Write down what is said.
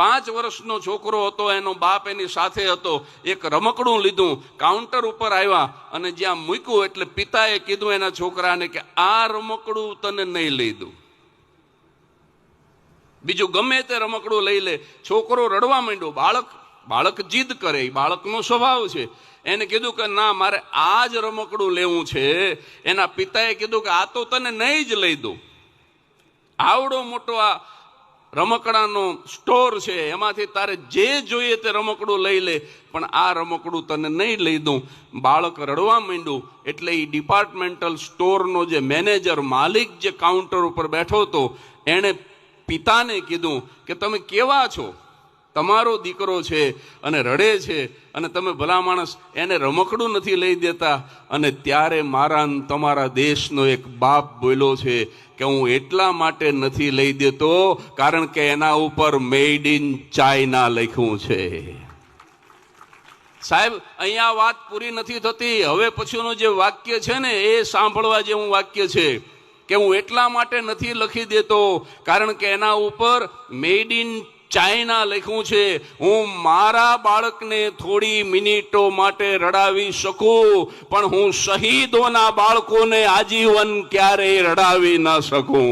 5 વર્ષનો છોકરો હતો, એનો બાપ એની સાથે હતો. એક રમકડું લીધું, કાઉન્ટર ઉપર આવ્યા અને જ્યાં મૂક્યું એટલે પિતાએ કીધું એના છોકરાને કે આ રમકડું તને નહીં લઈ દઉં, બીજું ગમે તે રમકડું લઈ લે. છોકરો રડવા માંડ્યો. બાળક જીદ કરે, બાળકનો સ્વભાવ છે. એને કીધું કે ના, મારે આ જ રમકડું લેવું છે. એના પિતાએ કીધું કે આ તો તને નહીં જ લઈ દઉં, આવડો મોટો આ રમકડાનો સ્ટોર છે, એમાંથી તારે જે જોઈએ તે રમકડું લઈ લે, પણ આ રમકડું તને નહીં લઈ દઉં. બાળક રડવા માંડ્યું એટલે એ ડિપાર્ટમેન્ટલ સ્ટોરનો જે મેનેજર, માલિક જે કાઉન્ટર ઉપર બેઠો હતો, એણે પિતાને કીધું કે તમે કેવા છો, તમારો દીકરો છે અને રડે છે અને તમે ભલા માણસ એને રમકડું નથી લઈ દેતા. અને ત્યારે મારા તમારા દેશનો એક બાપ બોલ્યો છે કે હું એટલા માટે નથી લઈ દેતો કારણ કે એના ઉપર મેડ ઇન ચાઇના લખ્યું છે. સાહેબ, અહીંયા વાત પૂરી નથી થતી. હવે પછીનું જે વાક્ય છે ને એ સાંભળવા જેવું વાક્ય છે કે હું એટલા માટે નથી લખી દેતો કારણ કે એના ઉપર મેડ ઇન ચાઇના લખ્યું છે. હું મારા બાળકને થોડી મિનિટો માટે રડાવી શકું, પણ હું શહીદોના બાળકોને આજીવન ક્યારેય રડાવી ન શકું.